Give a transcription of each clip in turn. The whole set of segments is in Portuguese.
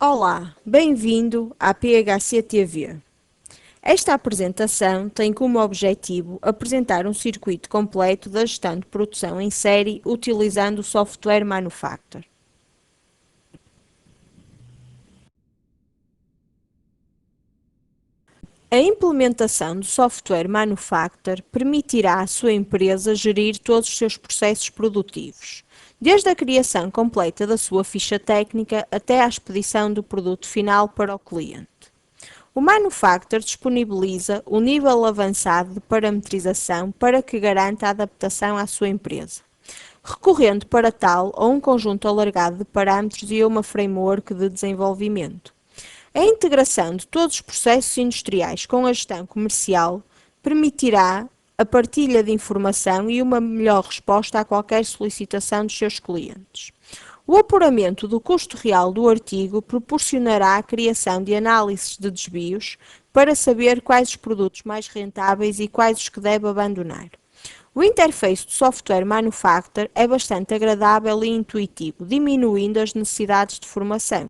Olá, bem-vindo à PHC TV. Esta apresentação tem como objetivo apresentar um circuito completo da gestão de produção em série utilizando o software Manufacture. A implementação do software Manufacture permitirá à sua empresa gerir todos os seus processos produtivos, desde a criação completa da sua ficha técnica até à expedição do produto final para o cliente. O Manufacture disponibiliza o nível avançado de parametrização para que garanta a adaptação à sua empresa, recorrendo para tal a um conjunto alargado de parâmetros e a uma framework de desenvolvimento. A integração de todos os processos industriais com a gestão comercial permitirá a partilha de informação e uma melhor resposta a qualquer solicitação dos seus clientes. O apuramento do custo real do artigo proporcionará a criação de análises de desvios para saber quais os produtos mais rentáveis e quais os que deve abandonar. O interface do software Manufacture é bastante agradável e intuitivo, diminuindo as necessidades de formação.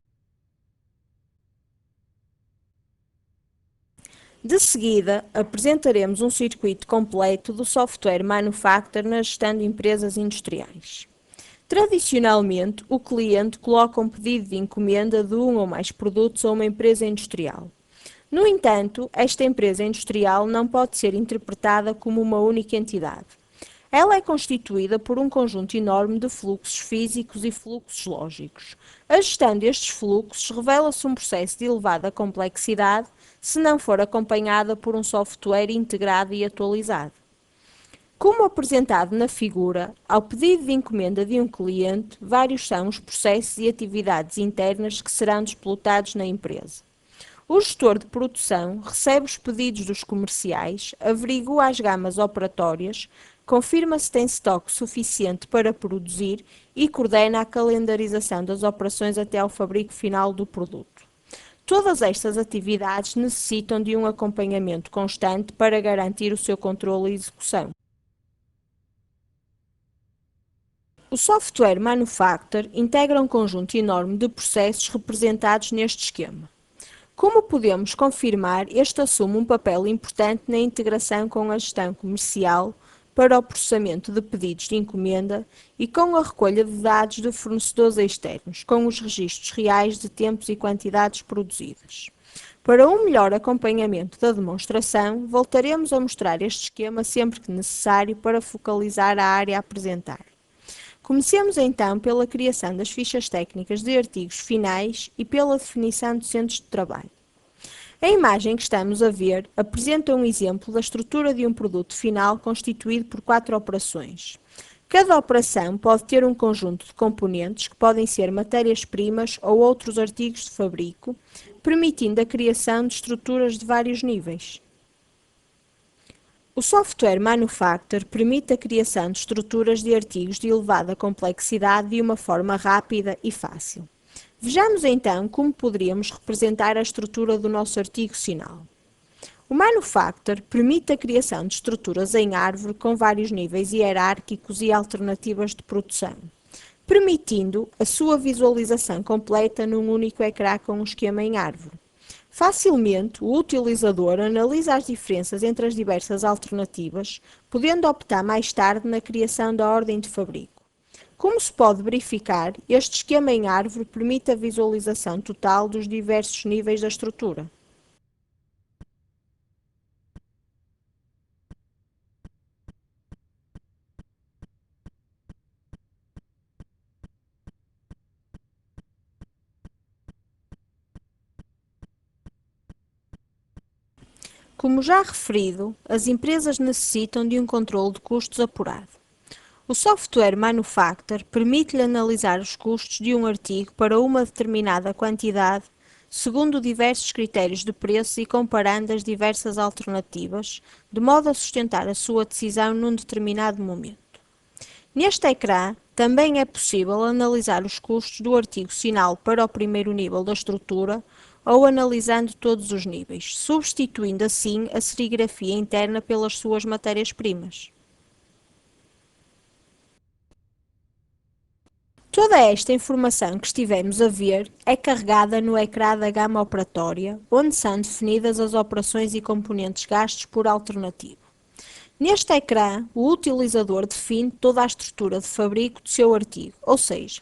De seguida, apresentaremos um circuito completo do software Manufacture na gestão de empresas industriais. Tradicionalmente, o cliente coloca um pedido de encomenda de um ou mais produtos a uma empresa industrial. No entanto, esta empresa industrial não pode ser interpretada como uma única entidade. Ela é constituída por um conjunto enorme de fluxos físicos e fluxos lógicos. A gestão destes fluxos revela-se um processo de elevada complexidade se não for acompanhada por um software integrado e atualizado. Como apresentado na figura, ao pedido de encomenda de um cliente, vários são os processos e atividades internas que serão desplotados na empresa. O gestor de produção recebe os pedidos dos comerciais, averigua as gamas operatórias, confirma se tem estoque suficiente para produzir e coordena a calendarização das operações até ao fabrico final do produto. Todas estas atividades necessitam de um acompanhamento constante para garantir o seu controle e execução. O software Manufacture integra um conjunto enorme de processos representados neste esquema. Como podemos confirmar, este assume um papel importante na integração com a gestão comercial para o processamento de pedidos de encomenda e com a recolha de dados de fornecedores externos, com os registros reais de tempos e quantidades produzidas. Para um melhor acompanhamento da demonstração, voltaremos a mostrar este esquema sempre que necessário para focalizar a área a apresentar. Comecemos então pela criação das fichas técnicas de artigos finais e pela definição de centros de trabalho. A imagem que estamos a ver apresenta um exemplo da estrutura de um produto final constituído por 4 operações. Cada operação pode ter um conjunto de componentes que podem ser matérias-primas ou outros artigos de fabrico, permitindo a criação de estruturas de vários níveis. O software Manufacture permite a criação de estruturas de artigos de elevada complexidade de uma forma rápida e fácil. Vejamos então como poderíamos representar a estrutura do nosso artigo final. O Manufacture permite a criação de estruturas em árvore com vários níveis hierárquicos e alternativas de produção, permitindo a sua visualização completa num único ecrã com um esquema em árvore. Facilmente, o utilizador analisa as diferenças entre as diversas alternativas, podendo optar mais tarde na criação da ordem de fabrico. Como se pode verificar, este esquema em árvore permite a visualização total dos diversos níveis da estrutura. Como já referido, as empresas necessitam de um controle de custos apurado. O software Manufacture permite-lhe analisar os custos de um artigo para uma determinada quantidade, segundo diversos critérios de preço e comparando as diversas alternativas, de modo a sustentar a sua decisão num determinado momento. Neste ecrã, também é possível analisar os custos do artigo final para o primeiro nível da estrutura ou analisando todos os níveis, substituindo assim a serigrafia interna pelas suas matérias-primas. Toda esta informação que estivemos a ver é carregada no ecrã da gama operatória, onde são definidas as operações e componentes gastos por alternativa. Neste ecrã, o utilizador define toda a estrutura de fabrico do seu artigo, ou seja,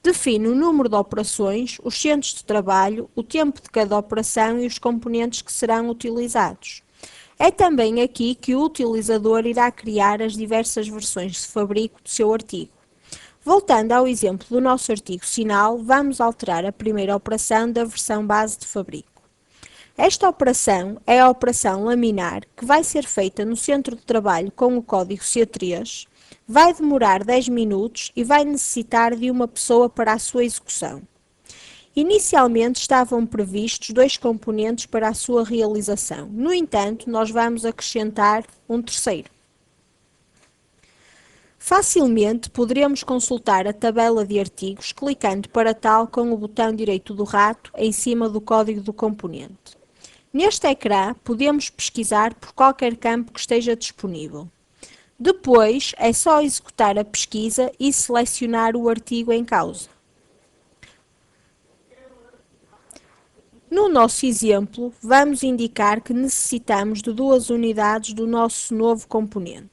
define o número de operações, os centros de trabalho, o tempo de cada operação e os componentes que serão utilizados. É também aqui que o utilizador irá criar as diversas versões de fabrico do seu artigo. Voltando ao exemplo do nosso artigo sinal, vamos alterar a primeira operação da versão base de fabrico. Esta operação é a operação laminar, que vai ser feita no centro de trabalho com o código C3, vai demorar 10 minutos e vai necessitar de uma pessoa para a sua execução. Inicialmente estavam previstos 2 componentes para a sua realização, no entanto, nós vamos acrescentar um terceiro. Facilmente poderemos consultar a tabela de artigos clicando para tal com o botão direito do rato em cima do código do componente. Neste ecrã podemos pesquisar por qualquer campo que esteja disponível. Depois é só executar a pesquisa e selecionar o artigo em causa. No nosso exemplo, vamos indicar que necessitamos de 2 unidades do nosso novo componente.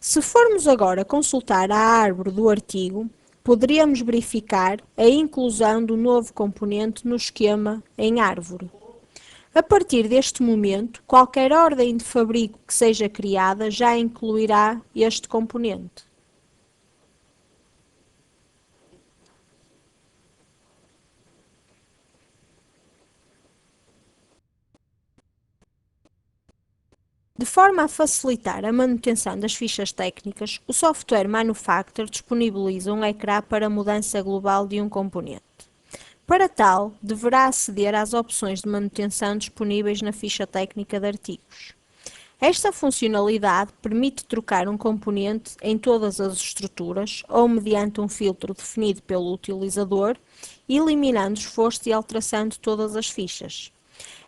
Se formos agora consultar a árvore do artigo, poderíamos verificar a inclusão do novo componente no esquema em árvore. A partir deste momento, qualquer ordem de fabrico que seja criada já incluirá este componente. De forma a facilitar a manutenção das fichas técnicas, o software Manufactor disponibiliza um ecrã para mudança global de um componente. Para tal, deverá aceder às opções de manutenção disponíveis na ficha técnica de artigos. Esta funcionalidade permite trocar um componente em todas as estruturas ou mediante um filtro definido pelo utilizador, eliminando esforço de alteração de todas as fichas.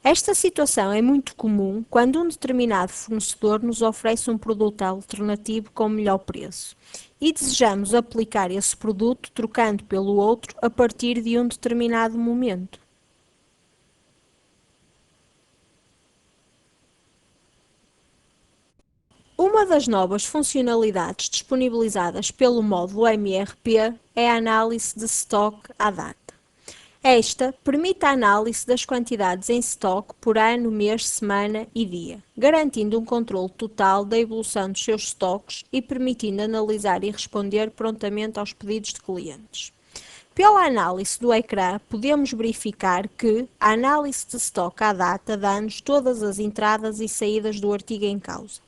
Esta situação é muito comum quando um determinado fornecedor nos oferece um produto alternativo com melhor preço e desejamos aplicar esse produto trocando pelo outro a partir de um determinado momento. Uma das novas funcionalidades disponibilizadas pelo módulo MRP é a análise de stock à data. Esta permite a análise das quantidades em estoque por ano, mês, semana e dia, garantindo um controle total da evolução dos seus estoques e permitindo analisar e responder prontamente aos pedidos de clientes. Pela análise do ecrã, podemos verificar que a análise de estoque à data dá-nos todas as entradas e saídas do artigo em causa,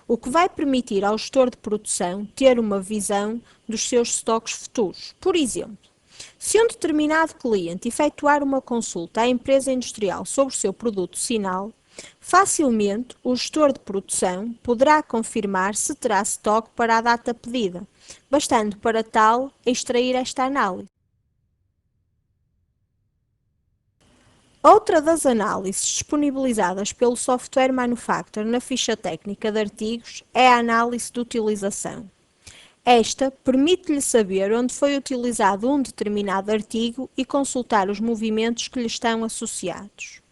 o que vai permitir ao gestor de produção ter uma visão dos seus estoques futuros. Por exemplo, se um determinado cliente efetuar uma consulta à empresa industrial sobre o seu produto sinal, facilmente o gestor de produção poderá confirmar se terá estoque para a data pedida, bastando para tal extrair esta análise. Outra das análises disponibilizadas pelo software Manufactor na ficha técnica de artigos é a análise de utilização. Esta permite-lhe saber onde foi utilizado um determinado artigo e consultar os movimentos que lhe estão associados.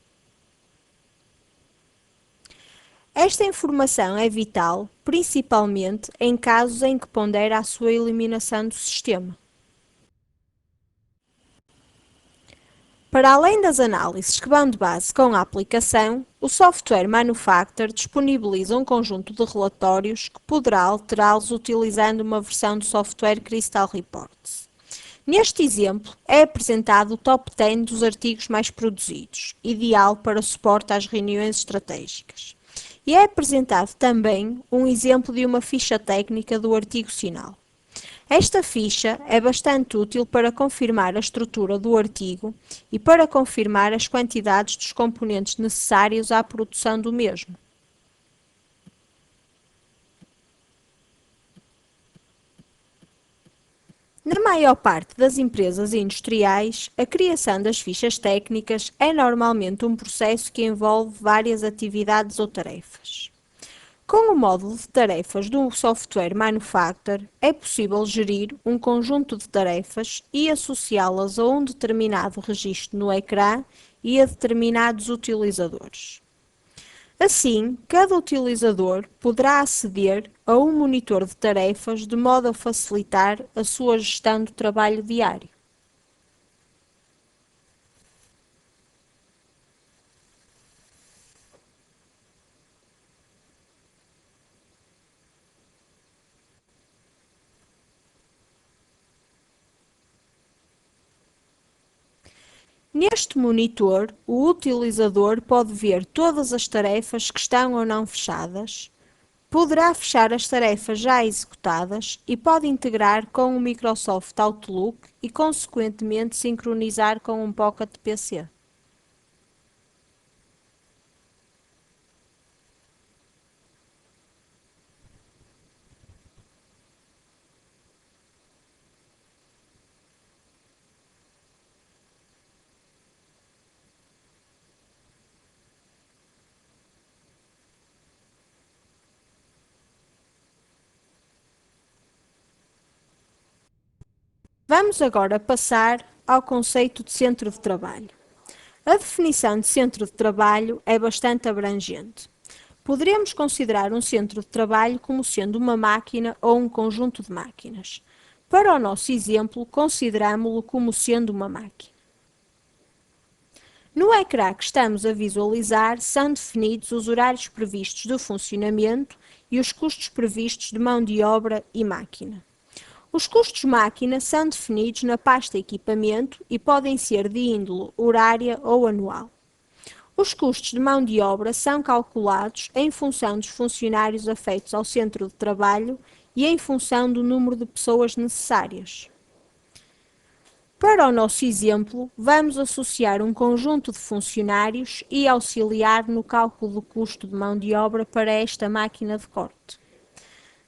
Esta informação é vital, principalmente em casos em que pondera a sua eliminação do sistema. Para além das análises que vão de base com a aplicação, o software Manufactor disponibiliza um conjunto de relatórios que poderá alterá-los utilizando uma versão do software Crystal Reports. Neste exemplo, é apresentado o top 10 dos artigos mais produzidos, ideal para suporte às reuniões estratégicas. E é apresentado também um exemplo de uma ficha técnica do artigo sinal. Esta ficha é bastante útil para confirmar a estrutura do artigo e para confirmar as quantidades dos componentes necessários à produção do mesmo. Na maior parte das empresas industriais, a criação das fichas técnicas é normalmente um processo que envolve várias atividades ou tarefas. Com o módulo de tarefas do software Manufactor, é possível gerir um conjunto de tarefas e associá-las a um determinado registro no ecrã e a determinados utilizadores. Assim, cada utilizador poderá aceder a um monitor de tarefas de modo a facilitar a sua gestão do trabalho diário. Neste monitor, o utilizador pode ver todas as tarefas que estão ou não fechadas, poderá fechar as tarefas já executadas e pode integrar com o Microsoft Outlook e, consequentemente, sincronizar com um Pocket PC. Vamos agora passar ao conceito de centro de trabalho. A definição de centro de trabalho é bastante abrangente. Poderemos considerar um centro de trabalho como sendo uma máquina ou um conjunto de máquinas. Para o nosso exemplo, consideramo-lo como sendo uma máquina. No ecrã que estamos a visualizar, são definidos os horários previstos de funcionamento e os custos previstos de mão de obra e máquina. Os custos máquina são definidos na pasta Equipamento e podem ser de índole horária ou anual. Os custos de mão de obra são calculados em função dos funcionários afeitos ao centro de trabalho e em função do número de pessoas necessárias. Para o nosso exemplo, vamos associar um conjunto de funcionários e auxiliar no cálculo do custo de mão de obra para esta máquina de corte.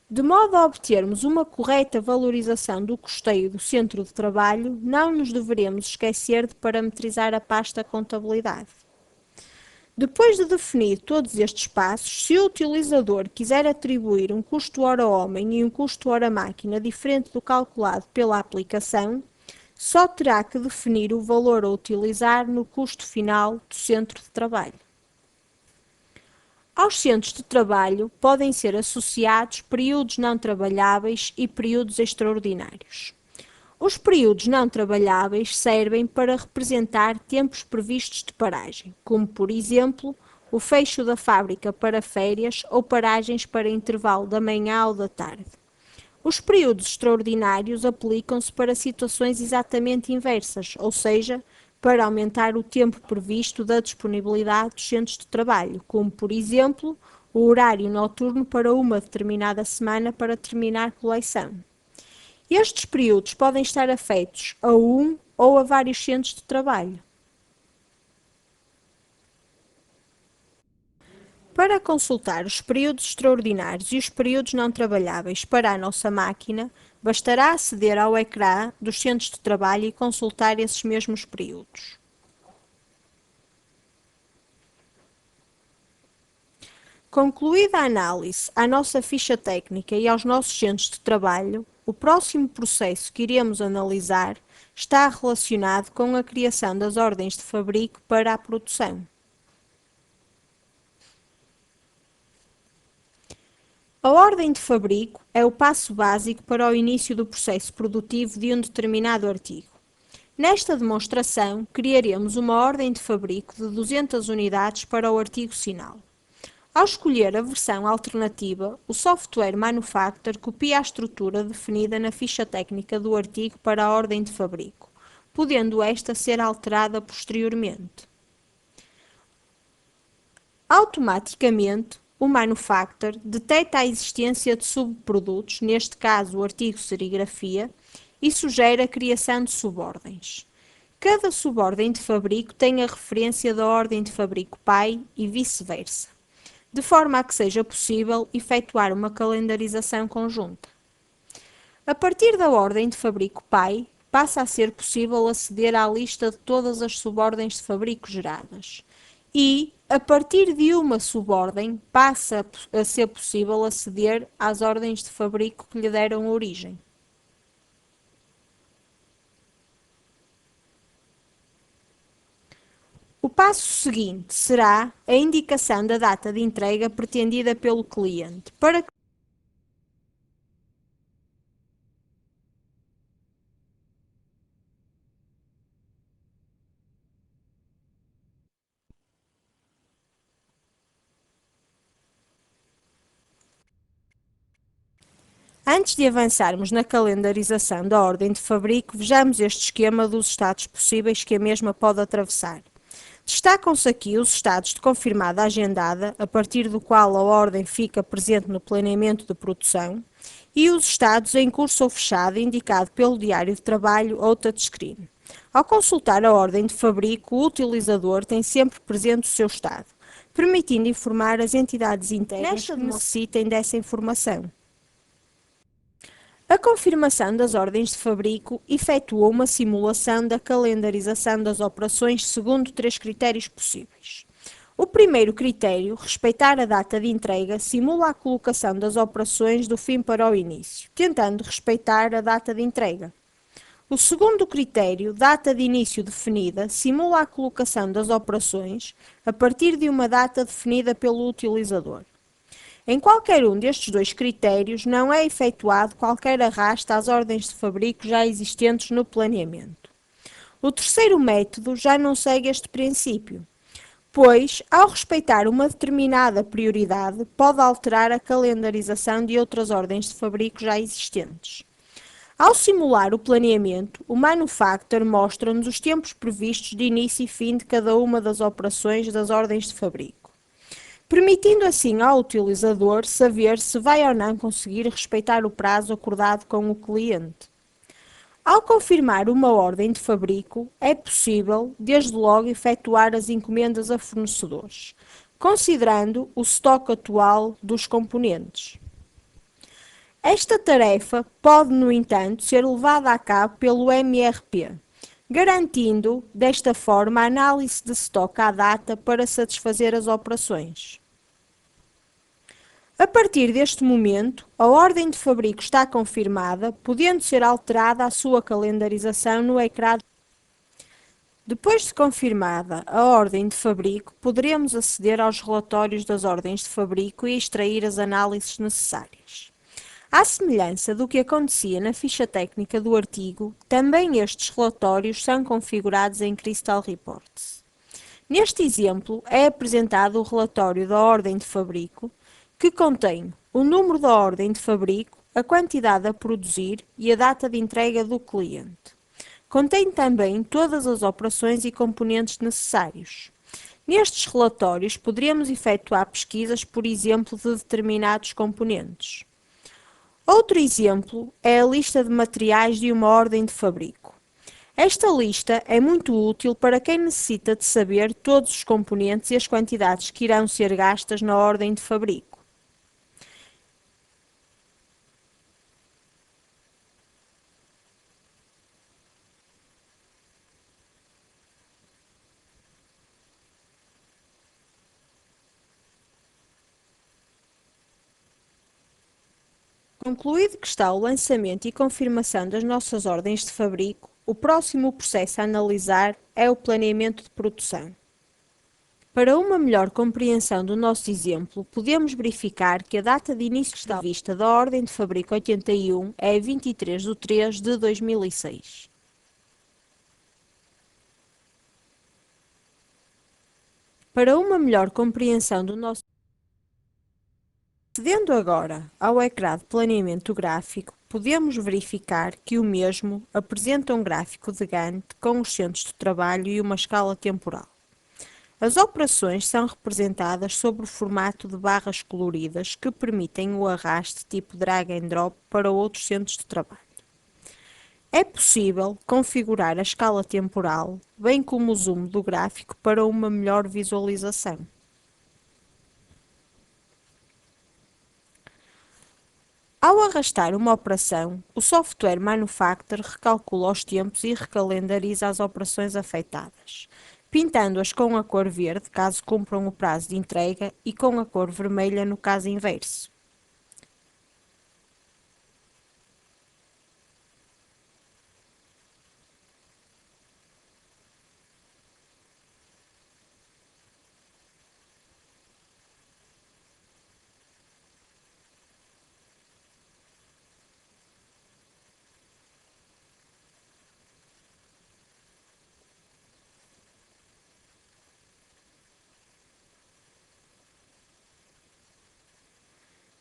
De modo a obtermos uma correta valorização do custeio do centro de trabalho, não nos deveremos esquecer de parametrizar a pasta Contabilidade. Depois de definir todos estes passos, se o utilizador quiser atribuir um custo hora homem e um custo hora máquina diferente do calculado pela aplicação, só terá que definir o valor a utilizar no custo final do centro de trabalho. Aos centros de trabalho podem ser associados períodos não trabalháveis e períodos extraordinários. Os períodos não trabalháveis servem para representar tempos previstos de paragem, como, por exemplo, o fecho da fábrica para férias ou paragens para intervalo da manhã ou da tarde. Os períodos extraordinários aplicam-se para situações exatamente inversas, ou seja, para aumentar o tempo previsto da disponibilidade dos centros de trabalho, como, por exemplo, o horário noturno para uma determinada semana para terminar coleção. Estes períodos podem estar afetos a um ou a vários centros de trabalho. Para consultar os períodos extraordinários e os períodos não trabalháveis para a nossa máquina, bastará aceder ao ecrã dos centros de trabalho e consultar esses mesmos períodos. Concluída a análise à nossa ficha técnica e aos nossos centros de trabalho, o próximo processo que iremos analisar está relacionado com a criação das ordens de fabrico para a produção. A ordem de fabrico é o passo básico para o início do processo produtivo de um determinado artigo. Nesta demonstração, criaremos uma ordem de fabrico de 200 unidades para o artigo sinal. Ao escolher a versão alternativa, o software Manufactor copia a estrutura definida na ficha técnica do artigo para a ordem de fabrico, podendo esta ser alterada posteriormente. Automaticamente, o Manufactor detecta a existência de subprodutos, neste caso o artigo serigrafia, e sugere a criação de subordens. Cada subordem de fabrico tem a referência da ordem de fabrico pai e vice-versa, de forma a que seja possível efetuar uma calendarização conjunta. A partir da ordem de fabrico pai, passa a ser possível aceder à lista de todas as subordens de fabrico geradas. e, a partir de uma subordem, passa a ser possível aceder às ordens de fabrico que lhe deram origem. O passo seguinte será a indicação da data de entrega pretendida pelo cliente, para que antes de avançarmos na calendarização da ordem de fabrico, vejamos este esquema dos estados possíveis que a mesma pode atravessar. Destacam-se aqui os estados de confirmada agendada, a partir do qual a ordem fica presente no planeamento de produção, e os estados em curso ou fechado, indicado pelo diário de trabalho ou touchscreen. Ao consultar a ordem de fabrico, o utilizador tem sempre presente o seu estado, permitindo informar as entidades internas que necessitem dessa informação. A confirmação das ordens de fabrico efetua uma simulação da calendarização das operações segundo três critérios possíveis. O primeiro critério, respeitar a data de entrega, simula a colocação das operações do fim para o início, tentando respeitar a data de entrega. O segundo critério, data de início definida, simula a colocação das operações a partir de uma data definida pelo utilizador. Em qualquer um destes dois critérios, não é efetuado qualquer arrasto às ordens de fabrico já existentes no planeamento. O terceiro método já não segue este princípio, pois, ao respeitar uma determinada prioridade, pode alterar a calendarização de outras ordens de fabrico já existentes. Ao simular o planeamento, o Manufactor mostra-nos os tempos previstos de início e fim de cada uma das operações das ordens de fabrico, permitindo assim ao utilizador saber se vai ou não conseguir respeitar o prazo acordado com o cliente. Ao confirmar uma ordem de fabrico, é possível, desde logo, efetuar as encomendas a fornecedores, considerando o estoque atual dos componentes. Esta tarefa pode, no entanto, ser levada a cabo pelo MRP, garantindo, desta forma, a análise de estoque à data para satisfazer as operações. A partir deste momento, a ordem de fabrico está confirmada, podendo ser alterada a sua calendarização no ecrã. Depois de confirmada a ordem de fabrico, poderemos aceder aos relatórios das ordens de fabrico e extrair as análises necessárias. À semelhança do que acontecia na ficha técnica do artigo, também estes relatórios são configurados em Crystal Reports. Neste exemplo, é apresentado o relatório da ordem de fabrico, que contém o número da ordem de fabrico, a quantidade a produzir e a data de entrega do cliente. Contém também todas as operações e componentes necessários. Nestes relatórios, poderemos efetuar pesquisas, por exemplo, de determinados componentes. Outro exemplo é a lista de materiais de uma ordem de fabrico. Esta lista é muito útil para quem necessita de saber todos os componentes e as quantidades que irão ser gastas na ordem de fabrico. Concluído que está o lançamento e confirmação das nossas ordens de fabrico, o próximo processo a analisar é o planeamento de produção. Para uma melhor compreensão do nosso exemplo, podemos verificar que a data de início prevista da ordem de fabrico 81 é 23 de 3 de 2006. Para uma melhor compreensão do nosso Acedendo agora ao ecrã de planeamento gráfico, podemos verificar que o mesmo apresenta um gráfico de Gantt com os centros de trabalho e uma escala temporal. As operações são representadas sob o formato de barras coloridas que permitem o arraste tipo drag and drop para outros centros de trabalho. É possível configurar a escala temporal, bem como o zoom do gráfico para uma melhor visualização. Ao arrastar uma operação, o software Manufactor recalcula os tempos e recalendariza as operações afetadas, pintando-as com a cor verde, caso cumpram o prazo de entrega, e com a cor vermelha no caso inverso.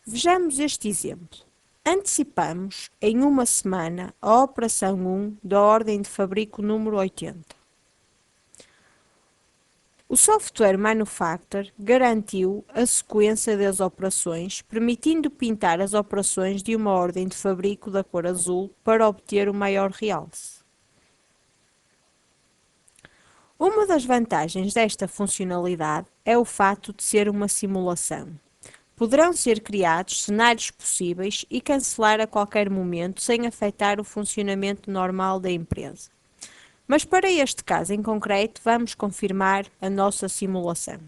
Vejamos este exemplo. Antecipamos em uma semana a operação 1 da ordem de fabrico número 80. O software Manufactor garantiu a sequência das operações, permitindo pintar as operações de uma ordem de fabrico da cor azul para obter o maior realce. Uma das vantagens desta funcionalidade é o fato de ser uma simulação. Poderão ser criados cenários possíveis e cancelar a qualquer momento sem afetar o funcionamento normal da empresa. Mas para este caso em concreto, vamos confirmar a nossa simulação.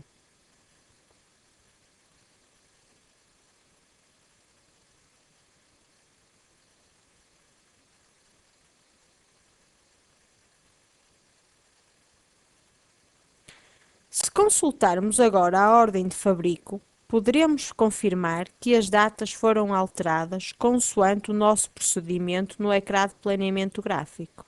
Se consultarmos agora a ordem de fabrico, poderemos confirmar que as datas foram alteradas consoante o nosso procedimento no ecrã de planeamento gráfico.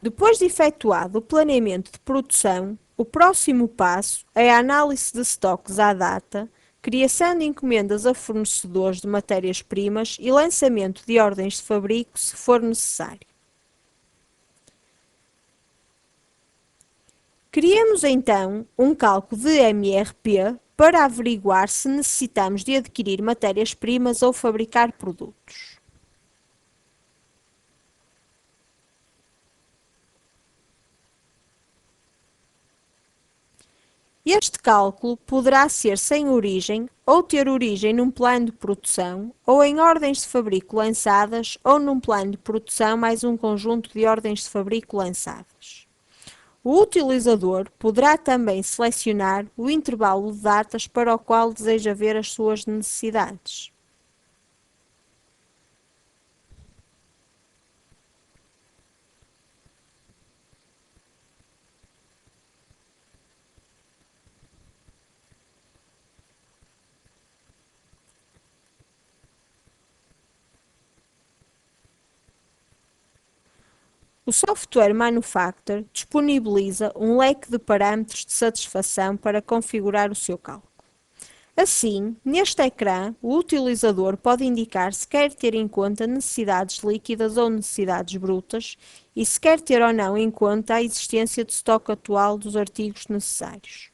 Depois de efetuado o planeamento de produção, o próximo passo é a análise de estoques à data, criação de encomendas a fornecedores de matérias-primas e lançamento de ordens de fabrico se for necessário. Criemos então um cálculo de MRP para averiguar se necessitamos de adquirir matérias-primas ou fabricar produtos. Este cálculo poderá ser sem origem ou ter origem num plano de produção ou em ordens de fabrico lançadas ou num plano de produção mais um conjunto de ordens de fabrico lançadas. O utilizador poderá também selecionar o intervalo de datas para o qual deseja ver as suas necessidades. O software Manufactor disponibiliza um leque de parâmetros de satisfação para configurar o seu cálculo. Assim, neste ecrã, o utilizador pode indicar se quer ter em conta necessidades líquidas ou necessidades brutas e se quer ter ou não em conta a existência de estoque atual dos artigos necessários.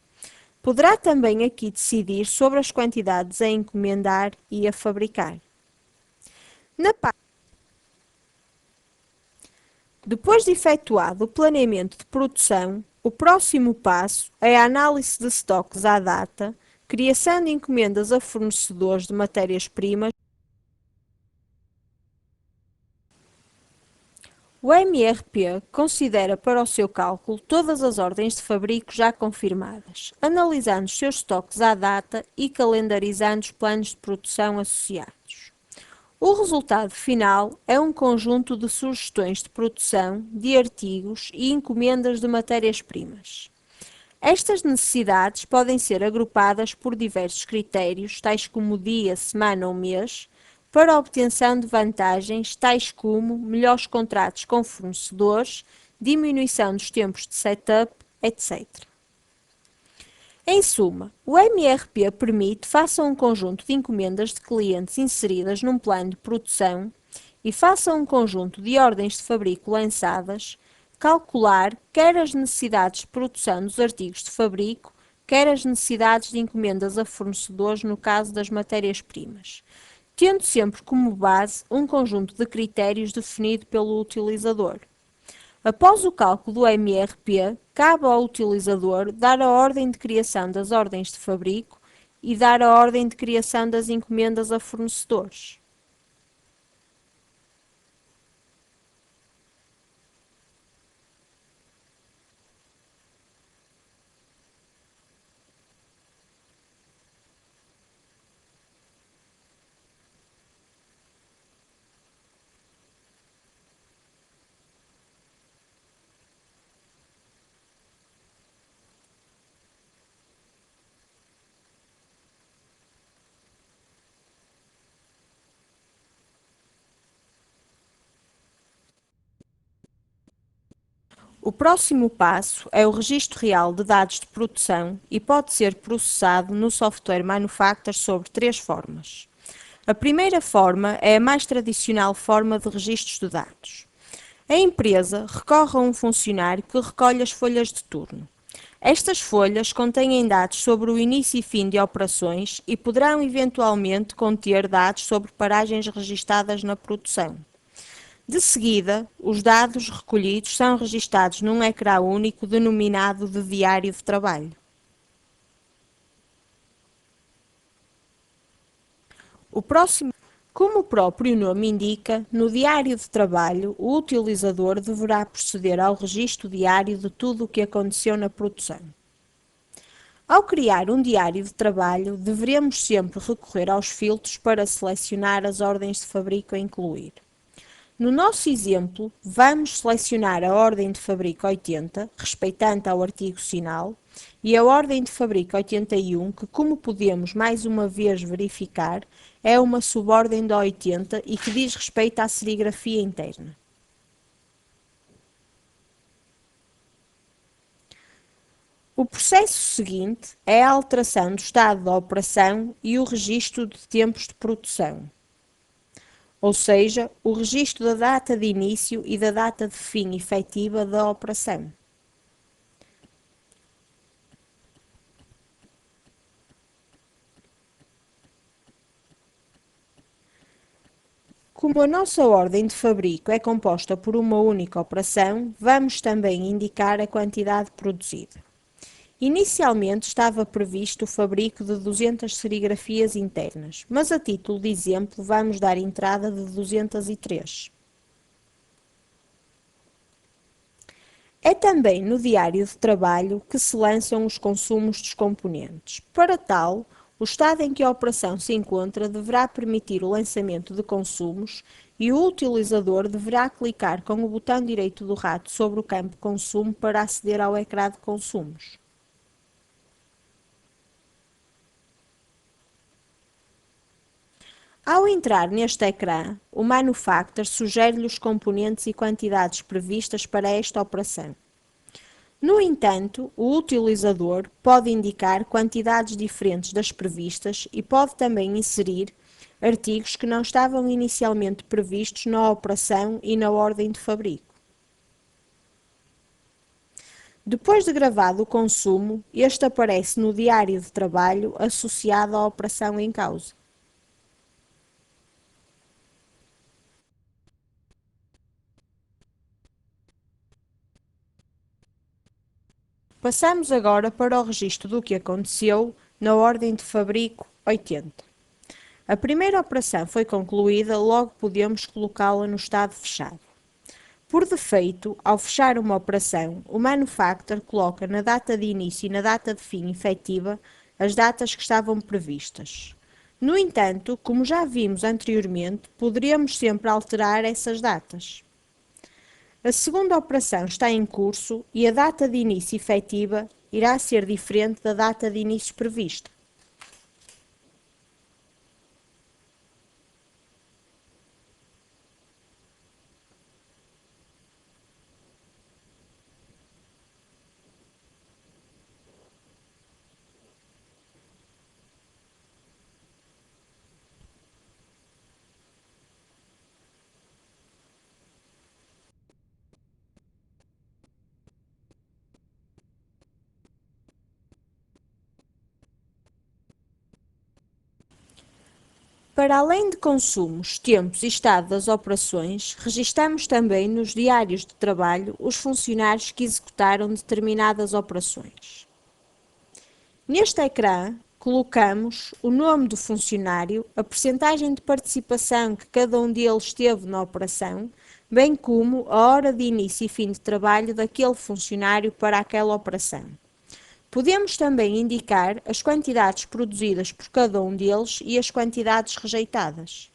Poderá também aqui decidir sobre as quantidades a encomendar e a fabricar. Depois de efetuado o planeamento de produção, o próximo passo é a análise de estoques à data, criação de encomendas a fornecedores de matérias-primas. O MRP considera para o seu cálculo todas as ordens de fabrico já confirmadas, analisando os seus estoques à data e calendarizando os planos de produção associados. O resultado final é um conjunto de sugestões de produção de artigos e encomendas de matérias-primas. Estas necessidades podem ser agrupadas por diversos critérios, tais como dia, semana ou mês, para a obtenção de vantagens, tais como melhores contratos com fornecedores, diminuição dos tempos de setup, etc. Em suma, o MRP permite, face a um conjunto de encomendas de clientes inseridas num plano de produção, e faça um conjunto de ordens de fabrico lançadas, calcular quer as necessidades de produção dos artigos de fabrico, quer as necessidades de encomendas a fornecedores no caso das matérias-primas, tendo sempre como base um conjunto de critérios definido pelo utilizador. Após o cálculo do MRP, cabe ao utilizador dar a ordem de criação das ordens de fabrico e dar a ordem de criação das encomendas a fornecedores. O próximo passo é o registro real de dados de produção e pode ser processado no software Manufacture sobre três formas. A primeira forma é a mais tradicional forma de registros de dados. A empresa recorre a um funcionário que recolhe as folhas de turno. Estas folhas contêm dados sobre o início e fim de operações e poderão eventualmente conter dados sobre paragens registadas na produção. De seguida, os dados recolhidos são registados num ecrã único denominado de diário de trabalho. Como o próprio nome indica, no diário de trabalho, o utilizador deverá proceder ao registro diário de tudo o que aconteceu na produção. Ao criar um diário de trabalho, deveremos sempre recorrer aos filtros para selecionar as ordens de fabrico a incluir. No nosso exemplo, vamos selecionar a ordem de fabrico 80, respeitante ao artigo sinal, e a ordem de fabrico 81, que, como podemos mais uma vez verificar, é uma subordem da 80 e que diz respeito à serigrafia interna. O processo seguinte é a alteração do estado da operação e o registro de tempos de produção, ou seja, o registro da data de início e da data de fim efetiva da operação. Como a nossa ordem de fabrico é composta por uma única operação, vamos também indicar a quantidade produzida. Inicialmente estava previsto o fabrico de 200 serigrafias internas, mas a título de exemplo vamos dar entrada de 203. É também no diário de trabalho que se lançam os consumos dos componentes. Para tal, o estado em que a operação se encontra deverá permitir o lançamento de consumos e o utilizador deverá clicar com o botão direito do rato sobre o campo Consumo para aceder ao ecrã de consumos. Ao entrar neste ecrã, o Manufacture sugere-lhe os componentes e quantidades previstas para esta operação. No entanto, o utilizador pode indicar quantidades diferentes das previstas e pode também inserir artigos que não estavam inicialmente previstos na operação e na ordem de fabrico. Depois de gravado o consumo, este aparece no diário de trabalho associado à operação em causa. Passamos agora para o registro do que aconteceu na ordem de fabrico 80. A primeira operação foi concluída, logo podemos colocá-la no estado fechado. Por defeito, ao fechar uma operação, o Manufacture coloca na data de início e na data de fim efetiva as datas que estavam previstas. No entanto, como já vimos anteriormente, poderíamos sempre alterar essas datas. A segunda operação está em curso e a data de início efetiva irá ser diferente da data de início prevista. Para além de consumos, tempos e estado das operações, registamos também nos diários de trabalho os funcionários que executaram determinadas operações. Neste ecrã, colocamos o nome do funcionário, a percentagem de participação que cada um deles teve na operação, bem como a hora de início e fim de trabalho daquele funcionário para aquela operação. Podemos também indicar as quantidades produzidas por cada um deles e as quantidades rejeitadas.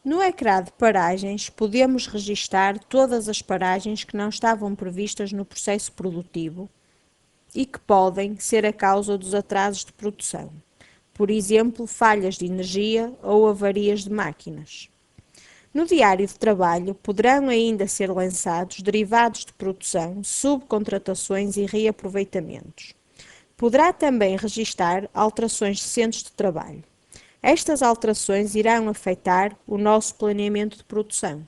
No ecrã de paragens, podemos registar todas as paragens que não estavam previstas no processo produtivo e que podem ser a causa dos atrasos de produção. Por exemplo, falhas de energia ou avarias de máquinas. No diário de trabalho, poderão ainda ser lançados derivados de produção, subcontratações e reaproveitamentos. Poderá também registar alterações de centros de trabalho. Estas alterações irão afetar o nosso planeamento de produção.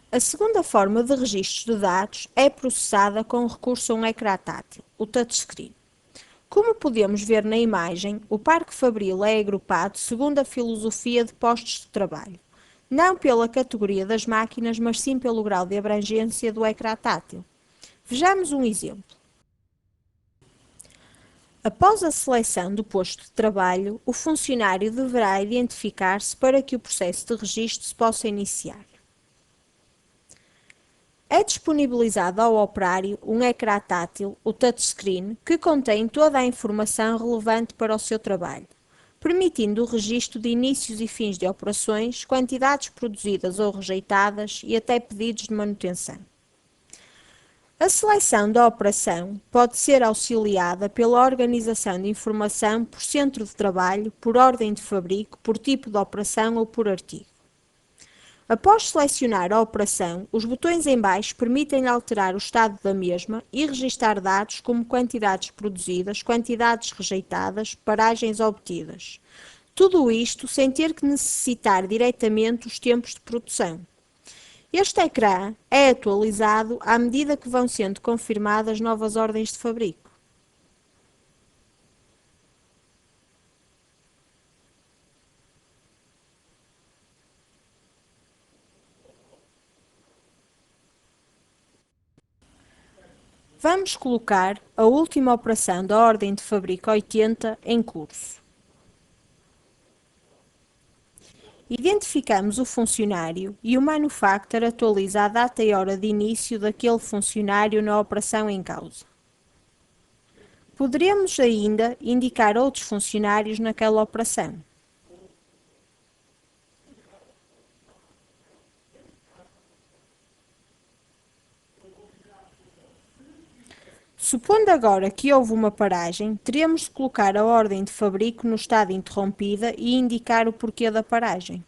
A segunda forma de registro de dados é processada com recurso a um ecrã tátil, o touchscreen. Como podemos ver na imagem, o parque fabril é agrupado segundo a filosofia de postos de trabalho, não pela categoria das máquinas, mas sim pelo grau de abrangência do ecrã tátil. Vejamos um exemplo. Após a seleção do posto de trabalho, o funcionário deverá identificar-se para que o processo de registro se possa iniciar. É disponibilizado ao operário um ecrã tátil, o touchscreen, que contém toda a informação relevante para o seu trabalho, permitindo o registro de inícios e fins de operações, quantidades produzidas ou rejeitadas e até pedidos de manutenção. A seleção da operação pode ser auxiliada pela organização de informação por centro de trabalho, por ordem de fabrico, por tipo de operação ou por artigo. Após selecionar a operação, os botões em baixo permitem alterar o estado da mesma e registar dados como quantidades produzidas, quantidades rejeitadas, paragens obtidas. Tudo isto sem ter que necessitar diretamente os tempos de produção. Este ecrã é atualizado à medida que vão sendo confirmadas novas ordens de fabrico. Vamos colocar a última operação da ordem de fabrico 80 em curso. Identificamos o funcionário e o manufacturer atualiza a data e hora de início daquele funcionário na operação em causa. Poderemos ainda indicar outros funcionários naquela operação. Supondo agora que houve uma paragem, teremos de colocar a ordem de fabrico no estado interrompida e indicar o porquê da paragem.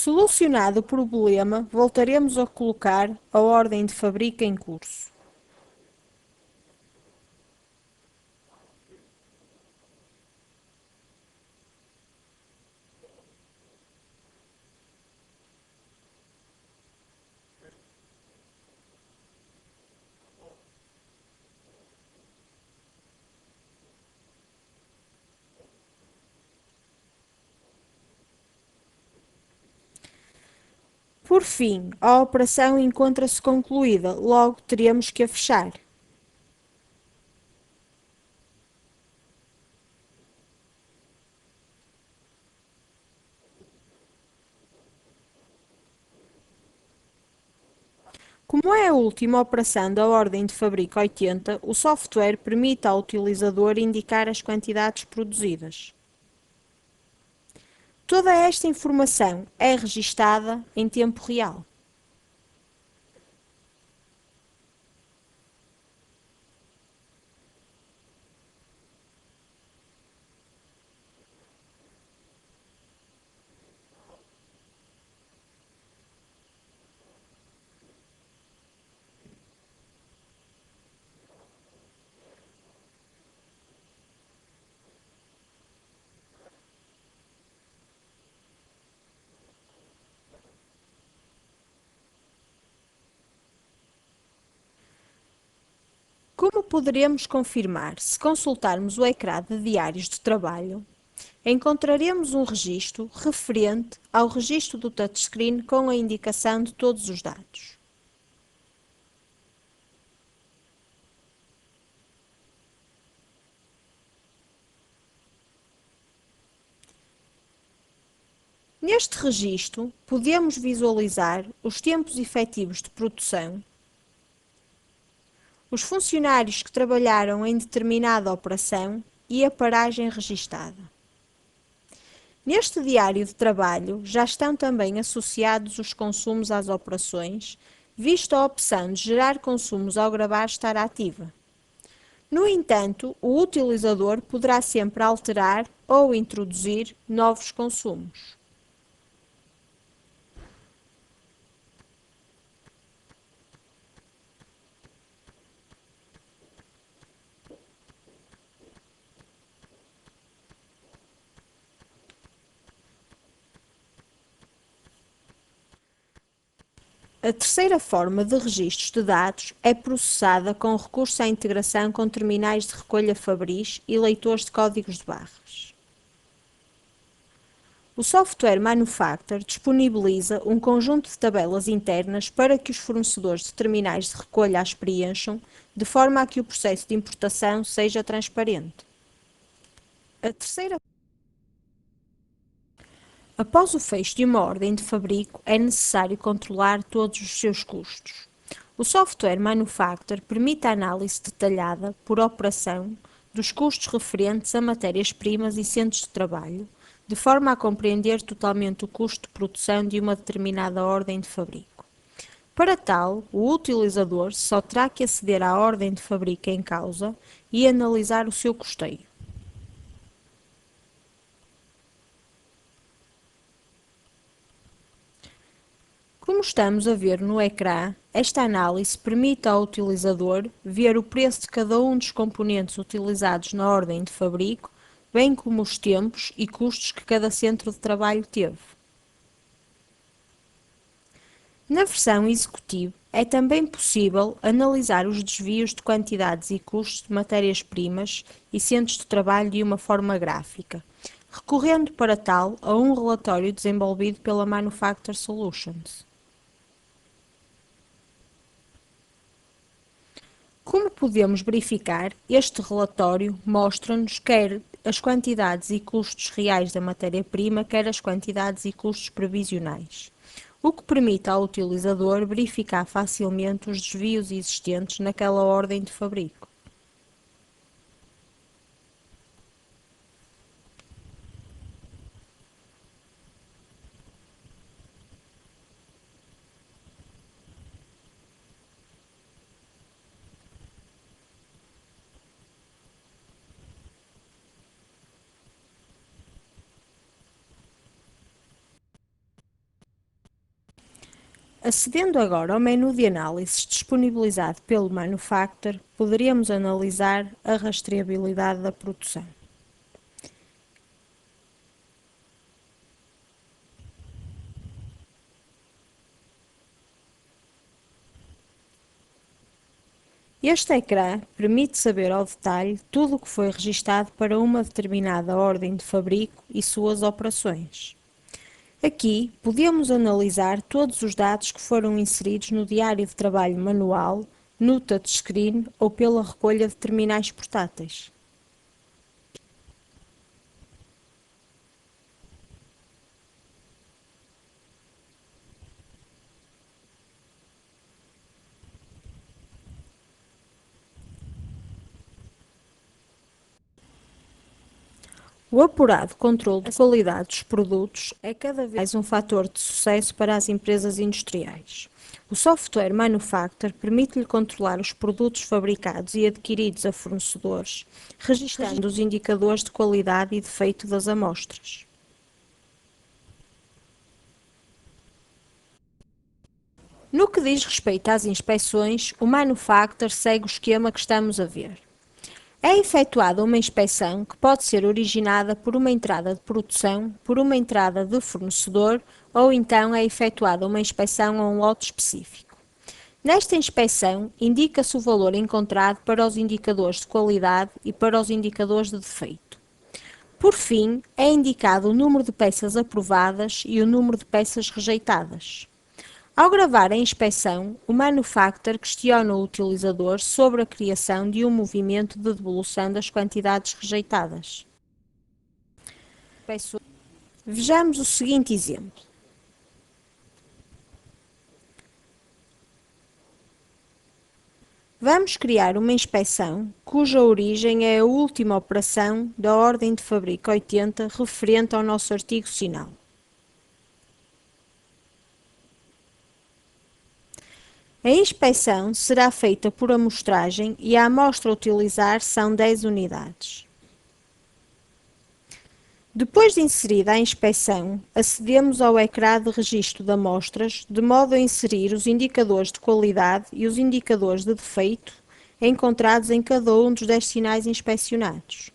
Solucionado o problema, voltaremos a colocar a ordem de fabrico em curso. Por fim, a operação encontra-se concluída, logo teremos que a fechar. Como é a última operação da ordem de fabrico 80, o software permite ao utilizador indicar as quantidades produzidas. Toda esta informação é registada em tempo real. Como poderemos confirmar se consultarmos o ecrã de diários de trabalho? Encontraremos um registro referente ao registro do touchscreen com a indicação de todos os dados. Neste registro, podemos visualizar os tempos efetivos de produção, os funcionários que trabalharam em determinada operação e a paragem registada. Neste diário de trabalho já estão também associados os consumos às operações, visto a opção de gerar consumos ao gravar estar ativa. No entanto, o utilizador poderá sempre alterar ou introduzir novos consumos. A terceira forma de registros de dados é processada com recurso à integração com terminais de recolha Fabris e leitores de códigos de barras. O software Manufactor disponibiliza um conjunto de tabelas internas para que os fornecedores de terminais de recolha as preencham, de forma a que o processo de importação seja transparente. A terceira Após o fecho de uma ordem de fabrico, é necessário controlar todos os seus custos. O software Manufactor permite a análise detalhada, por operação, dos custos referentes a matérias-primas e centros de trabalho, de forma a compreender totalmente o custo de produção de uma determinada ordem de fabrico. Para tal, o utilizador só terá que aceder à ordem de fabrico em causa e analisar o seu custeio. Como estamos a ver no ecrã, esta análise permite ao utilizador ver o preço de cada um dos componentes utilizados na ordem de fabrico, bem como os tempos e custos que cada centro de trabalho teve. Na versão executiva, é também possível analisar os desvios de quantidades e custos de matérias-primas e centros de trabalho de uma forma gráfica, recorrendo para tal a um relatório desenvolvido pela Manufacture Solutions. Como podemos verificar, este relatório mostra-nos quer as quantidades e custos reais da matéria-prima, quer as quantidades e custos previsionais, o que permite ao utilizador verificar facilmente os desvios existentes naquela ordem de fabrico. Acedendo agora ao menu de análises disponibilizado pelo Manufacture, poderemos analisar a rastreabilidade da produção. Este ecrã permite saber ao detalhe tudo o que foi registado para uma determinada ordem de fabrico e suas operações. Aqui podemos analisar todos os dados que foram inseridos no diário de trabalho manual, no touchscreen ou pela recolha de terminais portáteis. O apurado controle de qualidade dos produtos é cada vez mais um fator de sucesso para as empresas industriais. O software Manufactor permite-lhe controlar os produtos fabricados e adquiridos a fornecedores, registando os indicadores de qualidade e defeito das amostras. No que diz respeito às inspeções, o Manufactor segue o esquema que estamos a ver. É efetuada uma inspeção que pode ser originada por uma entrada de produção, por uma entrada de fornecedor ou então é efetuada uma inspeção a um lote específico. Nesta inspeção, indica-se o valor encontrado para os indicadores de qualidade e para os indicadores de defeito. Por fim, é indicado o número de peças aprovadas e o número de peças rejeitadas. Ao gravar a inspeção, o Manufactor questiona o utilizador sobre a criação de um movimento de devolução das quantidades rejeitadas. Vejamos o seguinte exemplo. Vamos criar uma inspeção cuja origem é a última operação da ordem de fabrico 80 referente ao nosso artigo sinal. A inspeção será feita por amostragem e a amostra a utilizar são 10 unidades. Depois de inserida a inspeção, acedemos ao ecrã de registro de amostras, de modo a inserir os indicadores de qualidade e os indicadores de defeito encontrados em cada um dos 10 sinais inspecionados.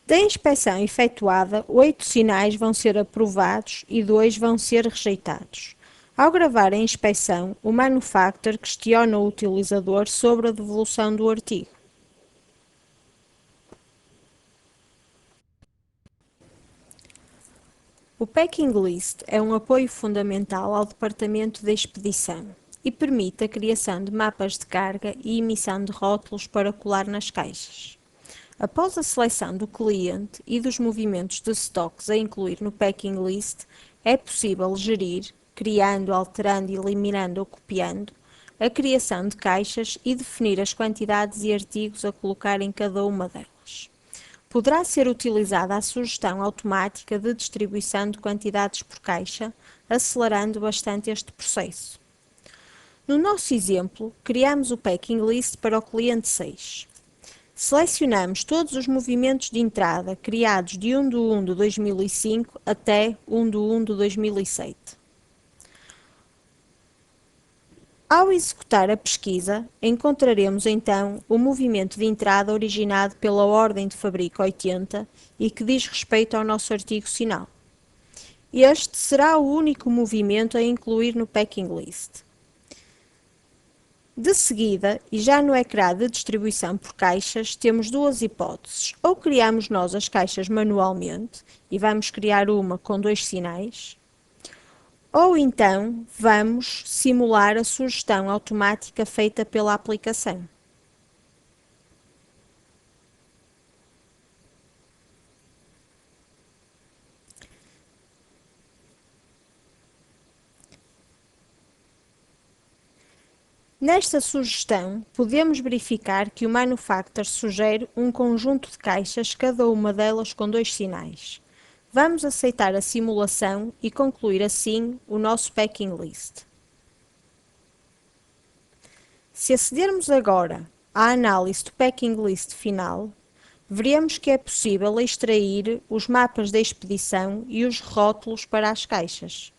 Da inspeção efetuada, 8 sinais vão ser aprovados e 2 vão ser rejeitados. Ao gravar a inspeção, o Manufactor questiona o utilizador sobre a devolução do artigo. O Packing List é um apoio fundamental ao departamento de expedição e permite a criação de mapas de carga e emissão de rótulos para colar nas caixas. Após a seleção do cliente e dos movimentos de estoques a incluir no Packing List, é possível gerir, criando, alterando, eliminando ou copiando, a criação de caixas e definir as quantidades e artigos a colocar em cada uma delas. Poderá ser utilizada a sugestão automática de distribuição de quantidades por caixa, acelerando bastante este processo. No nosso exemplo, criamos o Packing List para o cliente 6. Selecionamos todos os movimentos de entrada criados de 1 de 1 de 2005 até 1 de 1 de 2007. Ao executar a pesquisa, encontraremos então o movimento de entrada originado pela ordem de fabrico 80 e que diz respeito ao nosso artigo sinal. Este será o único movimento a incluir no Packing List. De seguida, e já no ecrã de distribuição por caixas, temos duas hipóteses. Ou criamos nós as caixas manualmente, e vamos criar uma com 2 sinais, ou então vamos simular a sugestão automática feita pela aplicação. Nesta sugestão, podemos verificar que o Manufactor sugere um conjunto de caixas, cada uma delas com 2 sinais. Vamos aceitar a simulação e concluir assim o nosso Packing List. Se acedermos agora à análise do Packing List final, veremos que é possível extrair os mapas da expedição e os rótulos para as caixas.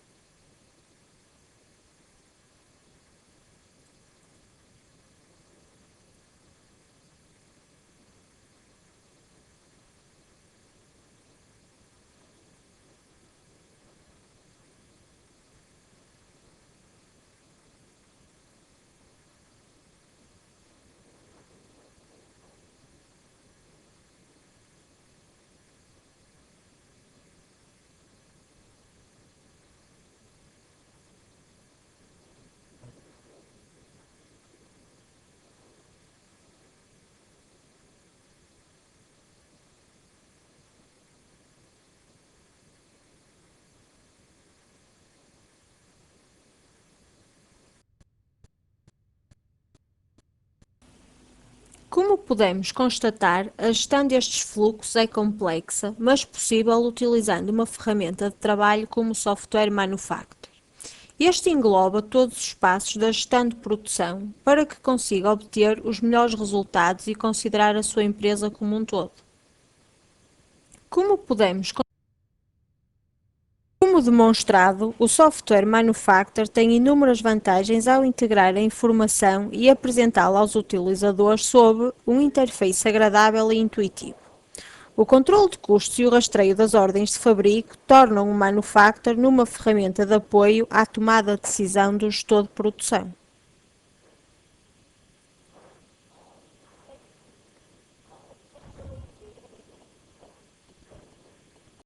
Como podemos constatar, a gestão destes fluxos é complexa, mas possível utilizando uma ferramenta de trabalho como o software Manufactor. Este engloba todos os passos da gestão de produção para que consiga obter os melhores resultados e considerar a sua empresa como um todo. Como podemos Como demonstrado, o software Manufactor tem inúmeras vantagens ao integrar a informação e apresentá-la aos utilizadores sob um interface agradável e intuitivo. O controle de custos e o rastreio das ordens de fabrico tornam o Manufactor numa ferramenta de apoio à tomada de decisão do gestor de produção.